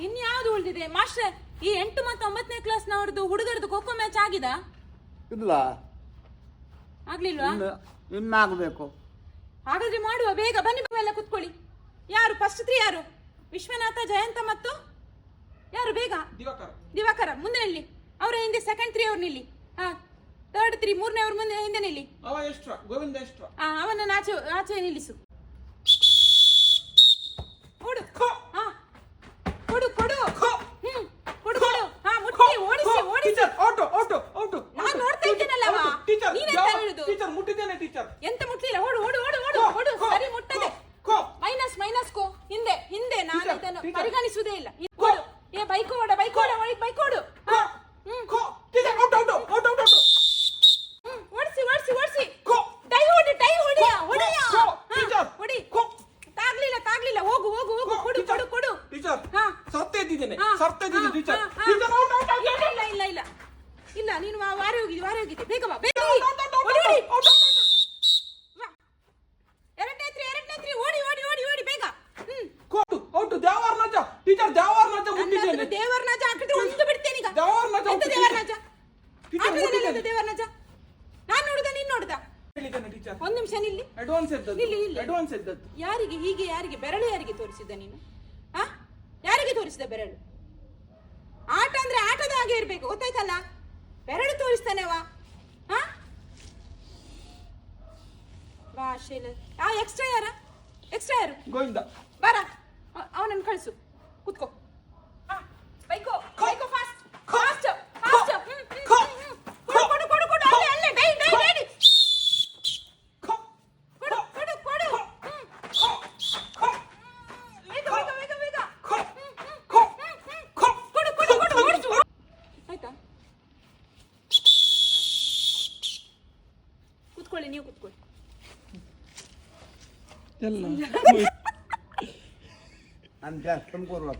ಇನ್ಯಾವ್ದು ಉಳಿದಿದೆ ಮಾಸ್ಟರ್? ಈ 8 ಮತ್ತು 9ನೇ ಕ್ಲಾಸ್ನವ್ರದ್ದು ಹುಡುಗರದ್ದು ಖೋಖೋ ಮ್ಯಾಚ್ ಆಗಿದಾ? ಇಲ್ಲ, ಆಗ್ಲಿಲ್ವಾ? ಇನ್ನಾಗಬೇಕು. ಹಾಗಾದ್ರೆ ಮಾಡುವ, ಬೇಗ ಬನ್ನಿ, ಎಲ್ಲ ಕುತ್ಕೊಳ್ಳಿ. ಯಾರು ಫಸ್ಟ್ 3? ಯಾರು? ವಿಶ್ವನಾಥ, ಜಯಂತ ಮತ್ತು ಯಾರು? ಬೇಗ ದಿವಾಕರ ಮುಂದೆ ನಿಲ್ಲಿ. ಅವರ ಹಿಂದೆ ಸೆಕೆಂಡ್ 3 ಅವ್ರು ನಿಲ್ಲಿ. ಹಾ, ಥರ್ಡ್ 3 ಮೂರನೇ ಅವ್ರ ಮುಂದೆ ಹಿಂದೆ ನಿಲ್ಲಿ. ಗೋವಿಂದ ಎಷ್ಟ್ರ? ಅವನನ್ನು ಆಚೆ ಆಚೆ ನಿಲ್ಲಿಸು. ಕೊಡು. ಹಾ, ಕೊಡು ಕೊಡು. ಕೊಡು ಕೊಡು. ಹಾ, ಮುಟ್ಟಿ ಓಡಿಸಿ ಓಡಿಸಿ. ನಾನು ನೋಡ್ತಾ ಇದ್ದೇನಲ್ಲವ. ನೀನೆಂತ ಹೇಳುದು? ಎಂತ ಮುಟ್ಲಿಲ್ಲ. ಓಡು ಓಡು ಓಡು ಓಡು ಓಡು. ಸರಿ, ಮುಟ್ಟದೆ. ಮೈನಸ್ ಮೈನಸ್ ಕೋ. ಹಿಂದೆ ಹಿಂದೆ. ನಾನು ಇದನ್ನು ಪರಿಗಣಿಸುವುದೇ ಇಲ್ಲ. ಓಡು. ಏ ಬೈಕ್ ಓಡ ಬೈಕ್ ಓಡ ಬೈಕ್ ಓಡು. ಓಡಿಸಿ ಓಡಿಸಿ ಓಡಿಸಿ. ಟೈ ಹೊಡಿ ಟೈ ಹೊಡಿಯ ಹೊಡಿಯ ಹೊಡಿ. ತಾಗ್ಲಿಲ್ಲ ತಾಗ್ಲಿಲ್ಲ. ಹೋಗು ಹೋಗು ಹೋಗು. ಕೊಡು ಕೊಡು ಕೊಡು. ಇಲ್ಲ ಇಲ್ಲ ಇಲ್ಲ ಇಲ್ಲ. ನೀನು ವಾರಿ ಹೋಗಿದ್ದೆ. ಬೇಗ ಬಾ ಬೇಗ. ಎರಡನೇ 3 ಓಡಿ ಓಡಿ ಓಡಿ ಓಡಿ ಬೇಗ. ದೇವರ್ನಾಜ ಹಾಕಿದ್ರೆ ಒಂದು ಬಿಡ್ತೇನೆ ಈಗ. ದೇವರ್ನಾಜ ದೇವರ್ನಾಜ ನಾನು ನೋಡುದ ನೀನ್ ನೋಡುದ? ಒಂದ್ ನಿಮಿಷ ನಿಲ್ಲಿ. ಯಾರಿಗೆ ಹೀಗೆ? ಯಾರಿಗೆ ಬೆರಳು? ಯಾರಿಗೆ ತೋರಿಸಿದ್ದ ನೀನು? ಯಾರಿಗೆ ತೋರಿಸಿದ ಬೆರಳು? ಆಟ ಅಂದ್ರೆ ಆಟದ ಹಾಗೆ ಇರ್ಬೇಕು, ಗೊತ್ತಾಯ್ತಲ್ಲ? ಬೆರಳು ತೋರಿಸ್ತಾನೆವಾ? ಭಾಷೆ. ಎಕ್ಸ್ಟ್ರಾ ಯಾರ? ಎಕ್ಸ್ಟ್ರಾ ಯಾರು? ಗೋವಿಂದ. ಬರ, ಅವನನ್ನು ಕಳಿಸು. ಕುತ್ಕೋ. ಬೈಕೋ ಬೈಕೋ. Fast fast fast. ಕೊಡು ಕೊಡು ಕೊಡು. ಅಲ್ಲೇ ಅಲ್ಲೇ. ಡೈ ಡೈ ಡೈ. ಕೊಡು ಕೊಡು ಕೊಡು. ಬೇಗ ಬೇಗ ಬೇಗ ಬೇಗ. ಕೊಡು ಕೊಡು ಕೊಡು. ಓಡಿಸು. ಆಯ್ತಾ? ಕುತ್ಕೊಳ್ಳಿ, ನೀವು ಕುತ್ಕೊಳ್ಳಿ. ನಾನು ಜಾಸ್ತಿ ಕೊಡುವ